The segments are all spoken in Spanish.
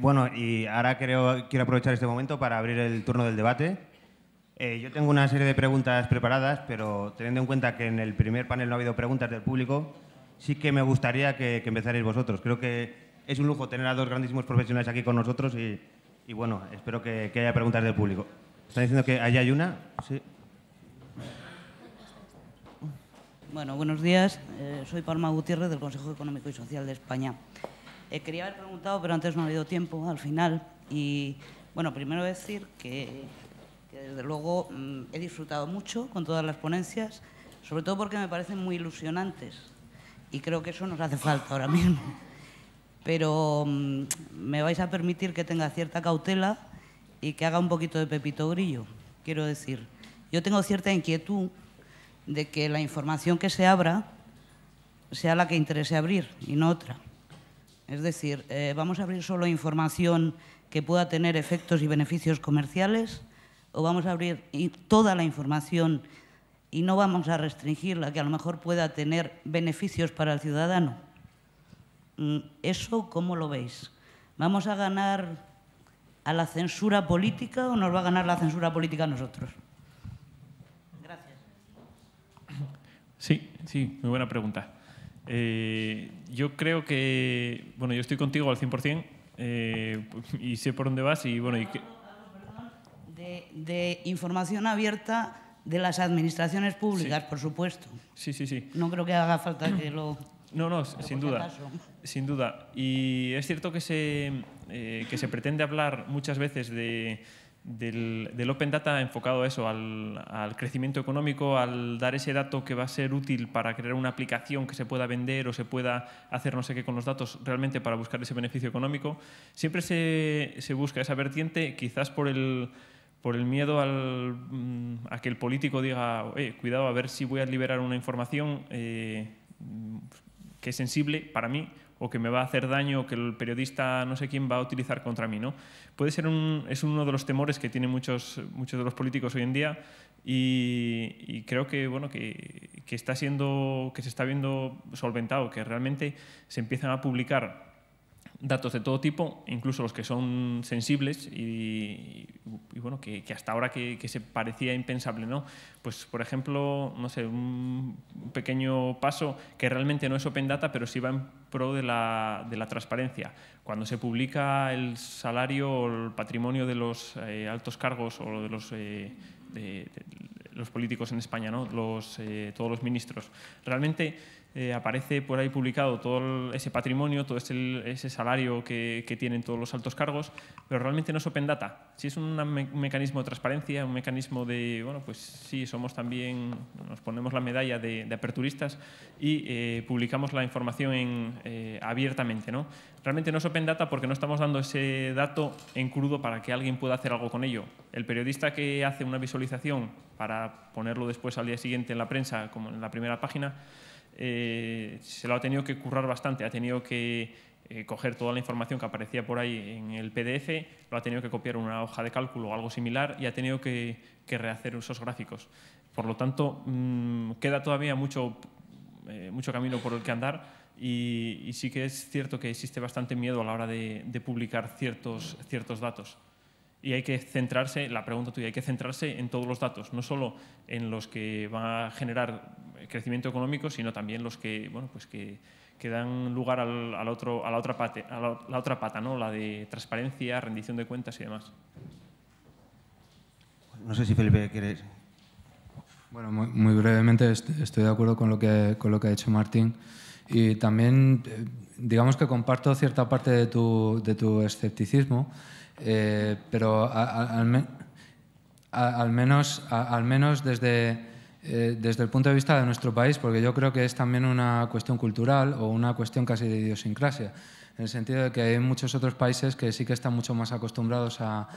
Bueno, y ahora quiero aprovechar este momento para abrir el turno del debate. Yo tengo una serie de preguntas preparadas, pero teniendo en cuenta que en el primer panel no ha habido preguntas del público, sí que me gustaría que empezarais vosotros. Creo que es un lujo tener a dos grandísimos profesionales aquí con nosotros y bueno, espero que haya preguntas del público. ¿Están diciendo que allá hay una? Sí. Bueno, buenos días. Soy Palma Gutiérrez, del Consejo Económico y Social de España. Quería haber preguntado, pero antes no ha habido tiempo, al final. Y, bueno, primero decir que desde luego, he disfrutado mucho con todas las ponencias, sobre todo porque me parecen muy ilusionantes. Y creo que eso nos hace falta ahora mismo. Pero me vais a permitir que tenga cierta cautela y que haga un poquito de Pepito Grillo. Quiero decir, yo tengo cierta inquietud de que la información que se abra sea la que interese abrir y no otra. Es decir, ¿vamos a abrir solo información que pueda tener efectos y beneficios comerciales o vamos a abrir toda la información y no vamos a restringir la que a lo mejor pueda tener beneficios para el ciudadano? ¿Eso cómo lo veis? ¿Vamos a ganar a la censura política o nos va a ganar la censura política a nosotros? Sí, muy buena pregunta. Yo creo que, bueno, yo estoy contigo al 100% y sé por dónde vas y bueno... De información abierta de las administraciones públicas, sí. Por supuesto. Sí. No creo que haga falta que lo... No, sin duda. Y es cierto que se pretende hablar muchas veces del Open Data enfocado a eso, al crecimiento económico, al dar ese dato que va a ser útil para crear una aplicación que se pueda vender o se pueda hacer no sé qué con los datos realmente para buscar ese beneficio económico. Siempre se busca esa vertiente, quizás por el miedo a que el político diga, cuidado, a ver si voy a liberar una información que es sensible para mí o que me va a hacer daño o que el periodista no sé quién va a utilizar contra mí, ¿no? Puede ser es uno de los temores que tienen muchos de los políticos hoy en día y creo que, bueno, que se está viendo solventado, que realmente se empiezan a publicar datos de todo tipo, incluso los que son sensibles y bueno, que hasta ahora que se parecía impensable, ¿no? Pues, por ejemplo, no sé, un pequeño paso que realmente no es Open Data, pero sí va en pro de la transparencia. Cuando se publica el salario o el patrimonio de los altos cargos o de los políticos en España, ¿no? Todos los ministros, realmente aparece por ahí publicado todo ese patrimonio, todo ese salario que tienen todos los altos cargos, pero realmente no es Open Data. Sí es un mecanismo de transparencia, un mecanismo de, bueno, pues sí, somos también, nos ponemos la medalla de aperturistas y publicamos la información abiertamente, ¿no? Realmente no es Open Data porque no estamos dando ese dato en crudo para que alguien pueda hacer algo con ello. El periodista que hace una visualización para ponerlo después al día siguiente en la prensa, como en la primera página, se lo ha tenido que currar bastante, ha tenido que coger toda la información que aparecía por ahí en el PDF, lo ha tenido que copiar en una hoja de cálculo o algo similar y ha tenido que rehacer esos gráficos. Por lo tanto, queda todavía mucho camino por el que andar y sí que es cierto que existe bastante miedo a la hora de publicar ciertos datos. Y hay que centrarse, la pregunta tuya, hay que centrarse en todos los datos, no solo en los que van a generar crecimiento económico, sino también los que, bueno, pues que dan lugar a la otra pata, ¿no? La de transparencia, rendición de cuentas y demás. No sé si Felipe quieres... Bueno, muy brevemente estoy de acuerdo con lo que ha dicho Martín y también digamos que comparto cierta parte de tu escepticismo. Pero al menos desde el punto de vista de nuestro país, porque yo creo que es también una cuestión cultural o una cuestión casi de idiosincrasia, en el sentido de que hay muchos otros países que sí que están mucho más acostumbrados a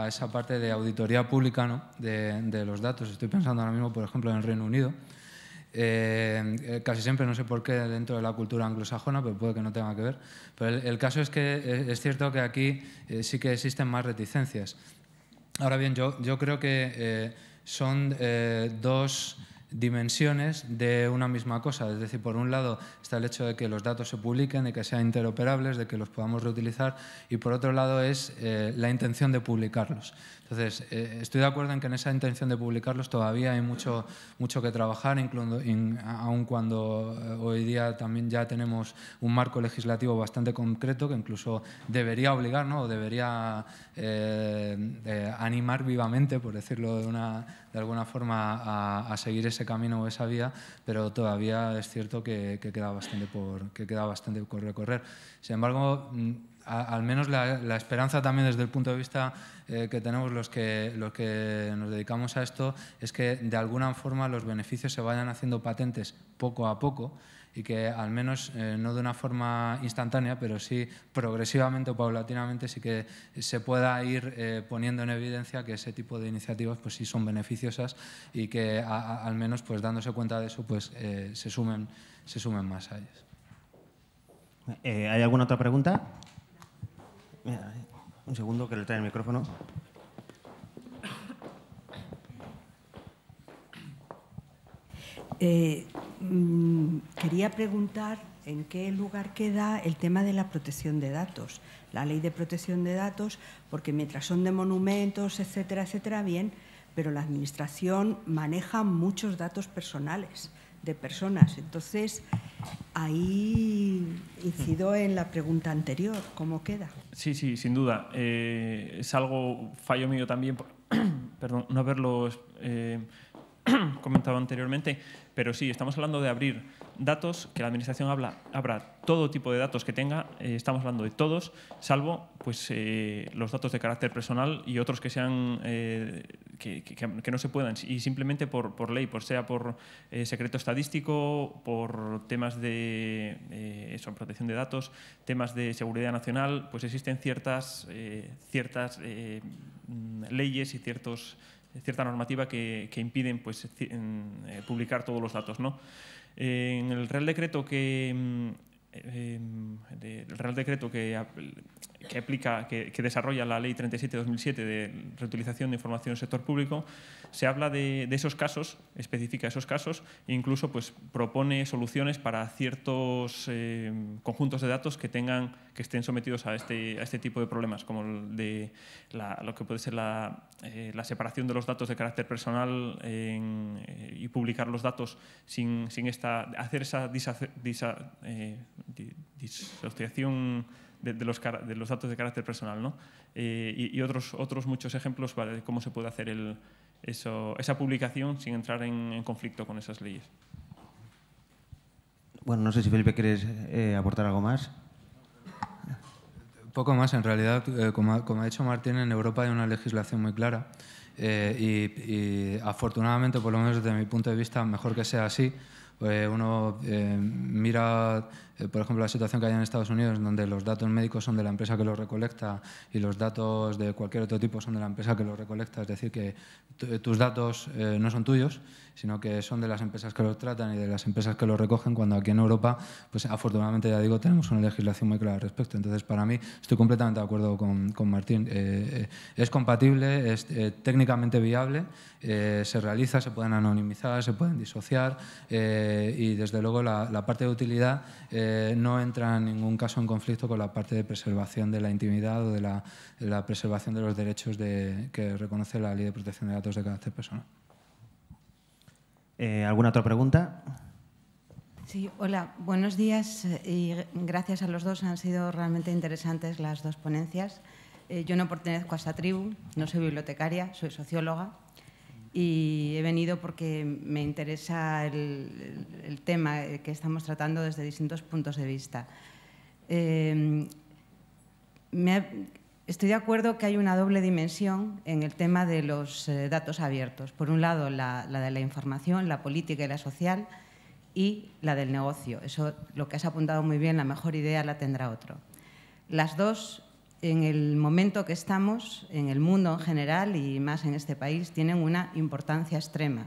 esa parte de auditoría pública, ¿no? de los datos. Estoy pensando ahora mismo, por ejemplo, en el Reino Unido. Casi siempre, no sé por qué, dentro de la cultura anglosajona, pero puede que no tenga que ver. Pero el caso es que es cierto que aquí sí que existen más reticencias. Ahora bien, yo creo que son dos dimensiones de una misma cosa. Es decir, por un lado está el hecho de que los datos se publiquen, de que sean interoperables, de que los podamos reutilizar, y por otro lado es la intención de publicarlos. Entonces, estoy de acuerdo en que en esa intención de publicarlos todavía hay mucho que trabajar, aun cuando hoy día también ya tenemos un marco legislativo bastante concreto que incluso debería obligar, ¿no? O debería animar vivamente, por decirlo de alguna forma, a seguir ese camino o esa vía, pero todavía es cierto que queda bastante por recorrer. Sin embargo, al menos la esperanza también desde el punto de vista que tenemos los que nos dedicamos a esto es que de alguna forma los beneficios se vayan haciendo patentes poco a poco y que al menos no de una forma instantánea, pero sí progresivamente o paulatinamente sí que se pueda ir poniendo en evidencia que ese tipo de iniciativas pues sí son beneficiosas y que al menos pues dándose cuenta de eso pues se sumen más a ellas. ¿Hay alguna otra pregunta? Mira, un segundo que le trae el micrófono. Quería preguntar en qué lugar queda el tema de la protección de datos, la ley de protección de datos, porque mientras son de monumentos, etcétera, etcétera, bien, pero la Administración maneja muchos datos personales de personas. Entonces, ahí incido en la pregunta anterior, ¿cómo queda? Sí, sin duda. Es algo fallo mío también, perdón, no haberlo comentado anteriormente, pero sí, estamos hablando de abrir datos, que la Administración abra todo tipo de datos que tenga, estamos hablando de todos, salvo pues, los datos de carácter personal y otros que sean que no se puedan, y simplemente por ley, sea por secreto estadístico, por temas de protección de datos, temas de seguridad nacional, pues existen ciertas leyes y cierta normativa que impiden pues, publicar todos los datos, ¿no? En el Real Decreto que desarrolla la Ley 37/2007 de reutilización de información del sector público, se habla de esos casos, especifica esos casos e incluso pues, propone soluciones para ciertos conjuntos de datos que estén sometidos a este tipo de problemas, como lo que puede ser la separación de los datos de carácter personal y publicar los datos sin hacer esa disociación de los datos de carácter personal, ¿no? Y otros muchos ejemplos de cómo se puede hacer esa publicación sin entrar en conflicto con esas leyes. Bueno, no sé si Felipe quieres aportar algo más. Poco más, en realidad, como ha dicho Martín, en Europa hay una legislación muy clara y afortunadamente, por lo menos desde mi punto de vista, mejor que sea así. Uno mira, por ejemplo, la situación que hay en Estados Unidos, donde los datos médicos son de la empresa que los recolecta y los datos de cualquier otro tipo son de la empresa que los recolecta. Es decir, que tus datos no son tuyos, sino que son de las empresas que los tratan y de las empresas que los recogen, cuando aquí en Europa, pues afortunadamente, ya digo, tenemos una legislación muy clara al respecto. Entonces, para mí, estoy completamente de acuerdo con Martín. Es compatible, es técnicamente viable, se realiza, se pueden anonimizar, se pueden disociar y, desde luego, la parte de utilidad no entra en ningún caso en conflicto con la parte de preservación de la intimidad o de la preservación de los derechos que reconoce la Ley de Protección de Datos de carácter personal. ¿Alguna otra pregunta? Sí, hola, buenos días y gracias a los dos. Han sido realmente interesantes las dos ponencias. Yo no pertenezco a esta tribu, no soy bibliotecaria, soy socióloga y he venido porque me interesa el tema que estamos tratando desde distintos puntos de vista. Estoy de acuerdo que hay una doble dimensión en el tema de los datos abiertos. Por un lado, la de la información, la política y la social, y la del negocio. Eso, lo que has apuntado muy bien, la mejor idea la tendrá otro. Las dos, en el momento que estamos, en el mundo en general y más en este país, tienen una importancia extrema,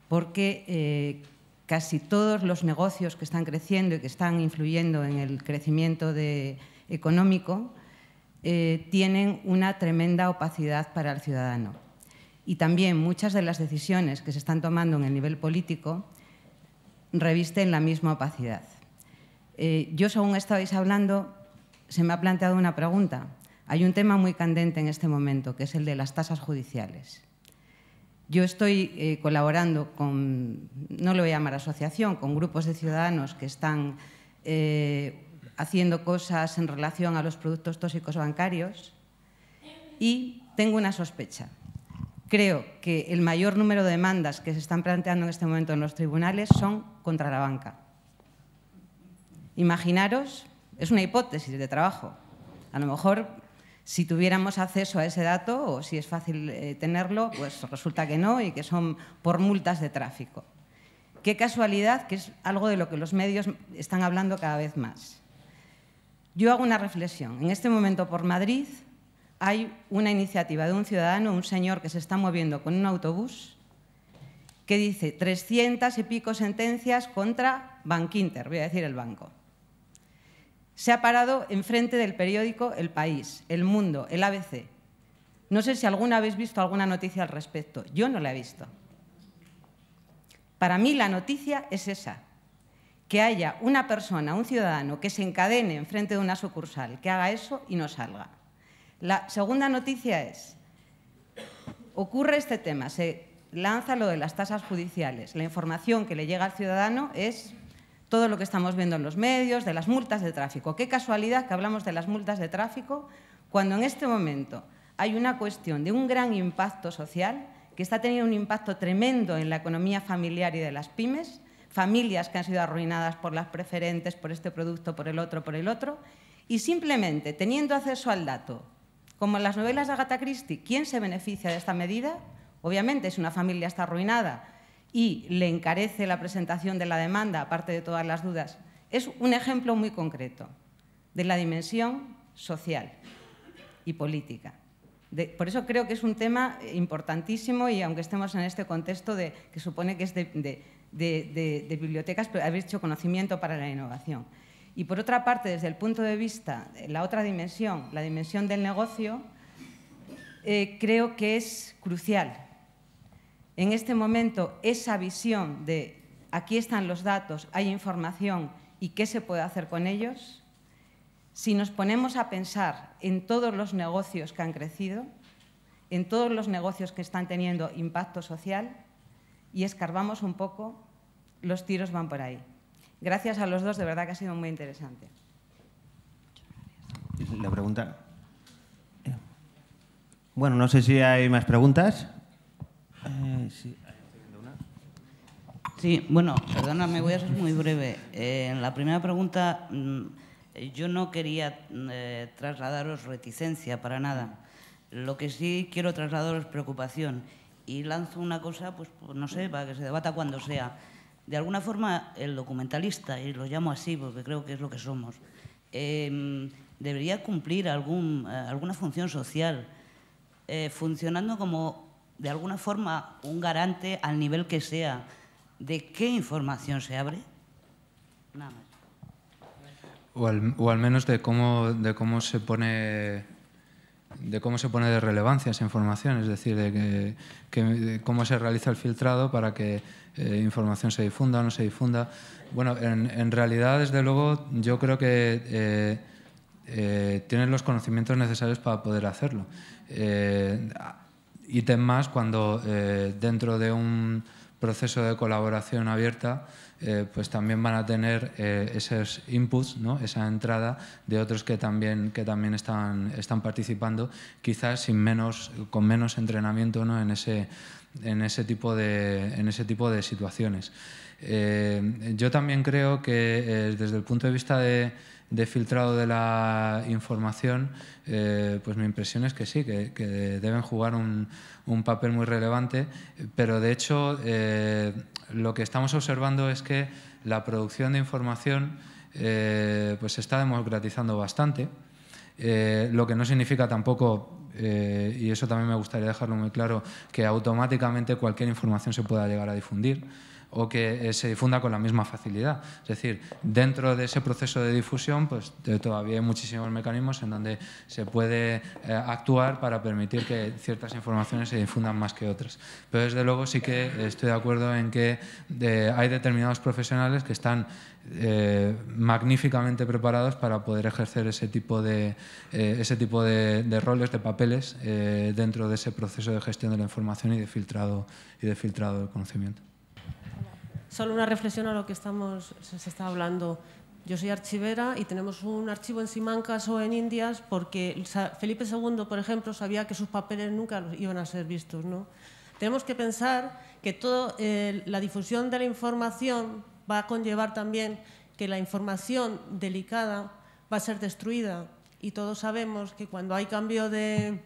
porque casi todos los negocios que están creciendo y que están influyendo en el crecimiento económico tienen una tremenda opacidad para el ciudadano. y también muchas de las decisiones que se están tomando en el nivel político revisten la misma opacidad. Yo, según estabais hablando, se me ha planteado una pregunta. Hay un tema muy candente en este momento, que es el de las tasas judiciales. Yo estoy colaborando con, no lo voy a llamar asociación, con grupos de ciudadanos que están haciendo cosas en relación a los productos tóxicos bancarios y tengo una sospecha. Creo que el mayor número de demandas que se están planteando en este momento en los tribunales son contra la banca. Imaginaros, es una hipótesis de trabajo, a lo mejor si tuviéramos acceso a ese dato o si es fácil tenerlo, pues resulta que no y que son por multas de tráfico. Qué casualidad, que es algo de lo que los medios están hablando cada vez más. Yo hago una reflexión. En este momento por Madrid hay una iniciativa de un ciudadano, un señor que se está moviendo con un autobús que dice 300 y pico sentencias contra Bankinter, voy a decir el banco. Se ha parado enfrente del periódico El País, El Mundo, el ABC. No sé si alguna habéis visto alguna noticia al respecto. Yo no la he visto. Para mí la noticia es esa, que haya una persona, un ciudadano, que se encadene enfrente de una sucursal, que haga eso y no salga. La segunda noticia es, ocurre este tema, se lanza lo de las tasas judiciales. La información que le llega al ciudadano es todo lo que estamos viendo en los medios, de las multas de tráfico. Qué casualidad que hablamos de las multas de tráfico cuando en este momento hay una cuestión de un gran impacto social que está teniendo un impacto tremendo en la economía familiar y de las pymes, familias que han sido arruinadas por las preferentes, por este producto, por el otro, y simplemente teniendo acceso al dato, como en las novelas de Agatha Christie, ¿quién se beneficia de esta medida? Obviamente, si una familia está arruinada y le encarece la presentación de la demanda, aparte de todas las dudas, es un ejemplo muy concreto de la dimensión social y política. Por eso creo que es un tema importantísimo y aunque estemos en este contexto que supone que es de bibliotecas, pero habéis hecho conocimiento para la innovación. Y por otra parte, desde el punto de vista, la otra dimensión, la dimensión del negocio, creo que es crucial. En este momento, esa visión de aquí están los datos, hay información y qué se puede hacer con ellos, si nos ponemos a pensar en todos los negocios que han crecido, en todos los negocios que están teniendo impacto social y escarbamos un poco, los tiros van por ahí. Gracias a los dos, de verdad que ha sido muy interesante. La pregunta. Bueno, no sé si hay más preguntas. Sí. Sí, bueno, perdóname, voy a ser muy breve. En la primera pregunta, yo no quería trasladaros reticencia para nada. Lo que sí quiero trasladaros es preocupación. Y lanzo una cosa, pues no sé, para que se debata cuando sea. De alguna forma, el documentalista, y lo llamo así porque creo que es lo que somos, debería cumplir alguna función social, funcionando como, de alguna forma, un garante al nivel que sea de qué información se abre. Nada más. O al menos de cómo se pone de relevancia esa información, es decir, de cómo se realiza el filtrado para que información se difunda o no se difunda. Bueno, en realidad, desde luego, yo creo que tienen los conocimientos necesarios para poder hacerlo. Ítem más cuando dentro de un proceso de colaboración abierta pues también van a tener esos inputs, ¿no? Esa entrada de otros que también están participando, quizás con menos entrenamiento, ¿no? en ese tipo de situaciones. Yo también creo que desde el punto de vista de filtrado de la información, pues mi impresión es que sí, que deben jugar un papel muy relevante, pero de hecho lo que estamos observando es que la producción de información pues se está democratizando bastante, lo que no significa tampoco, y eso también me gustaría dejarlo muy claro, que automáticamente cualquier información se pueda llegar a difundir. o que se difunda con la misma facilidad. Es decir, dentro de ese proceso de difusión, pues todavía hay muchísimos mecanismos en donde se puede actuar para permitir que ciertas informaciones se difundan más que otras. Pero desde luego sí que estoy de acuerdo en que hay determinados profesionales que están magníficamente preparados para poder ejercer ese tipo de roles, de papeles dentro de ese proceso de gestión de la información y de filtrado del conocimiento. Solo una reflexión a lo que se está hablando. Yo soy archivera y tenemos un archivo en Simancas o en Indias porque Felipe II, por ejemplo, sabía que sus papeles nunca iban a ser vistos, ¿no? Tenemos que pensar que toda la difusión de la información va a conllevar también que la información delicada va a ser destruida. Y todos sabemos que cuando hay cambio de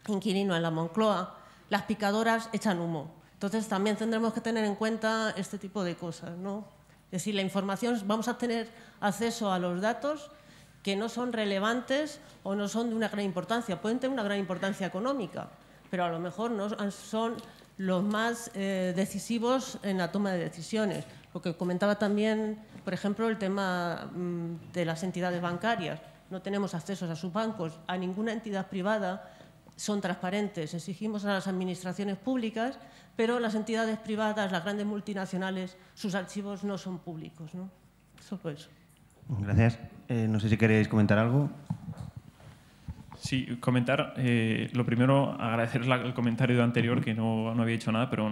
inquilino en la Moncloa, las picadoras echan humo. Entonces, también tendremos que tener en cuenta este tipo de cosas, ¿no? Es decir, la información, vamos a tener acceso a los datos que no son relevantes o no son de una gran importancia. Pueden tener una gran importancia económica, pero a lo mejor no son los más decisivos en la toma de decisiones. Lo que comentaba también, por ejemplo, el tema de las entidades bancarias. No tenemos acceso a sus bancos, a ninguna entidad privada. Son transparentes, exigimos a las administraciones públicas, pero las entidades privadas, las grandes multinacionales, sus archivos no son públicos, ¿no? Solo eso. Gracias. No sé si queréis comentar algo. Sí, comentar. Lo primero, agradecer el comentario anterior, que no había dicho nada, pero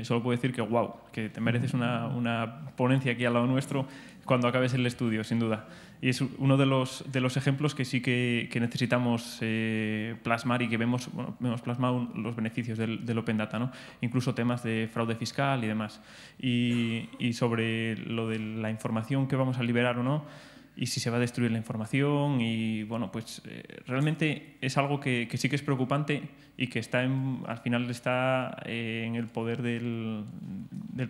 solo puedo decir que wow, que te mereces una ponencia aquí al lado nuestro cuando acabes el estudio, sin duda. Y es uno de los ejemplos que sí que necesitamos plasmar y que vemos plasmado los beneficios del Open Data, ¿no? Incluso temas de fraude fiscal y demás. Y sobre lo de la información que vamos a liberar o no, y si se va a destruir la información, y bueno, pues realmente es algo que sí que es preocupante y que al final está en el poder del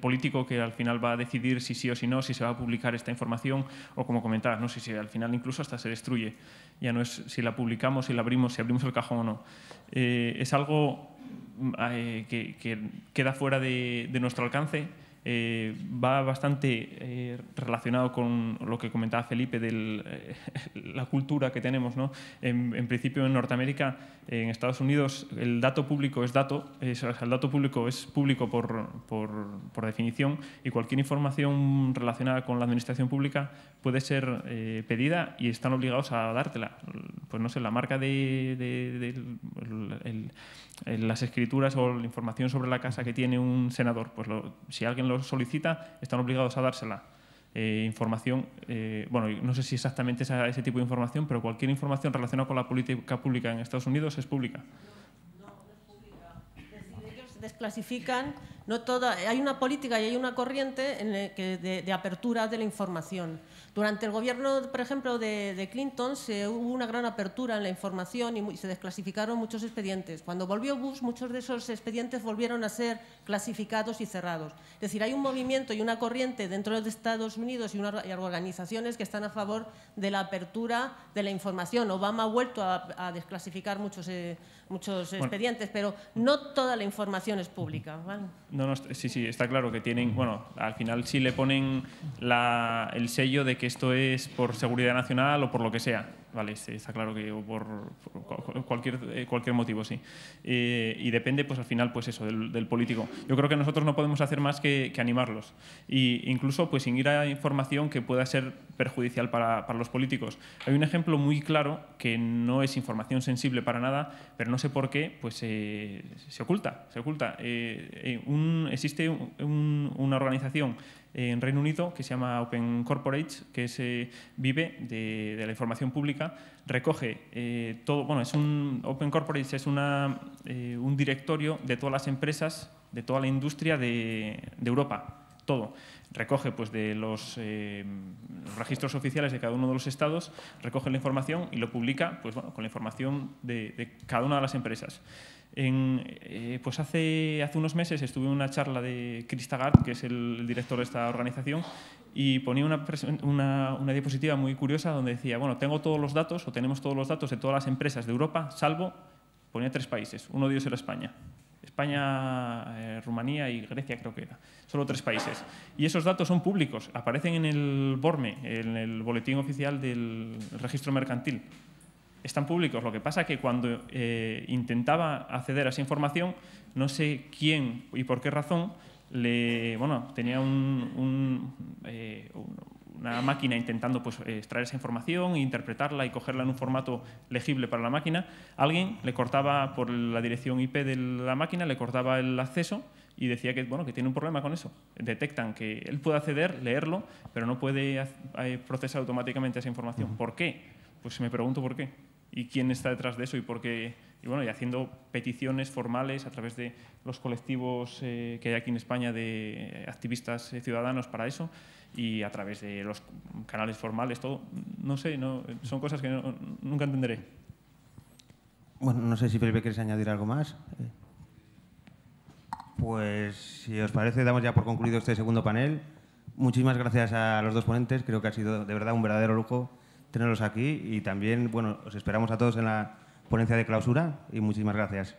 político, que al final va a decidir si sí o si no, si se va a publicar esta información, o como comentabas, ¿no? Si al final incluso hasta se destruye. Ya no es si la publicamos, si la abrimos, si abrimos el cajón o no. Es algo que queda fuera de nuestro alcance. Va bastante relacionado con lo que comentaba Felipe de la cultura que tenemos, ¿no? En principio, en Norteamérica, en Estados Unidos, el dato público es dato, el dato público es público por definición, y cualquier información relacionada con la administración pública puede ser pedida y están obligados a dártela. Pues no sé, la marca las escrituras o la información sobre la casa que tiene un senador, pues si alguien lo solicita, están obligados a dársela. Información, bueno, no sé si exactamente ese tipo de información, pero cualquier información relacionada con la política pública en Estados Unidos es pública. No es pública. Es decir, ellos desclasifican, no toda, hay una política y hay una corriente de apertura de la información. Durante el gobierno, por ejemplo, de Clinton, hubo una gran apertura en la información y se desclasificaron muchos expedientes. Cuando volvió Bush, muchos de esos expedientes volvieron a ser clasificados y cerrados. Es decir, hay un movimiento y una corriente dentro de Estados Unidos y organizaciones que están a favor de la apertura de la información. Obama ha vuelto a desclasificar muchos expedientes, pero no toda la información es pública, ¿vale? No, sí, está claro que tienen, bueno, al final sí le ponen el sello de que esto es por seguridad nacional o por lo que sea, vale, está claro que o por cualquier motivo, sí. Y depende, pues al final, pues eso, del político. Yo creo que nosotros no podemos hacer más que animarlos, e incluso pues sin ir a información que pueda ser perjudicial para los políticos. Hay un ejemplo muy claro que no es información sensible para nada, pero no sé por qué, pues se oculta. Existe una organización en Reino Unido que se llama Open Corporates, que vive de la información pública, recoge todo. Bueno, Open Corporates es un directorio de todas las empresas, de toda la industria de Europa, todo. Recoge pues de los registros oficiales de cada uno de los estados, recoge la información y lo publica, pues bueno, con la información de cada una de las empresas. Pues hace unos meses estuve en una charla de Chris Taggart, que es el director de esta organización, y ponía una diapositiva muy curiosa donde decía, bueno, tenemos todos los datos de todas las empresas de Europa, salvo, ponía 3 países, uno de ellos era España. España, Rumanía y Grecia, creo que era. Solo 3 países. Y esos datos son públicos, aparecen en el BORME, en el Boletín Oficial del Registro Mercantil. Están públicos. Lo que pasa es que cuando intentaba acceder a esa información, no sé quién y por qué razón, tenía una máquina intentando pues, extraer esa información, interpretarla y cogerla en un formato legible para la máquina. Alguien le cortaba por la dirección IP de la máquina, le cortaba el acceso y decía que, que tiene un problema con eso. Detectan que él puede acceder, leerlo, pero no puede procesar automáticamente esa información. ¿Por qué? Pues me pregunto por qué. ¿Y quién está detrás de eso? ¿Y por qué? Y haciendo peticiones formales a través de los colectivos que hay aquí en España de activistas ciudadanos para eso y a través de los canales formales, todo. No sé, son cosas que nunca entenderé. Bueno, no sé si Felipe quieres añadir algo más. Pues, si os parece, damos ya por concluido este segundo panel. Muchísimas gracias a los 2 ponentes. Creo que ha sido de verdad un verdadero lujo tenerlos aquí y también, os esperamos a todos en la ponencia de clausura y muchísimas gracias.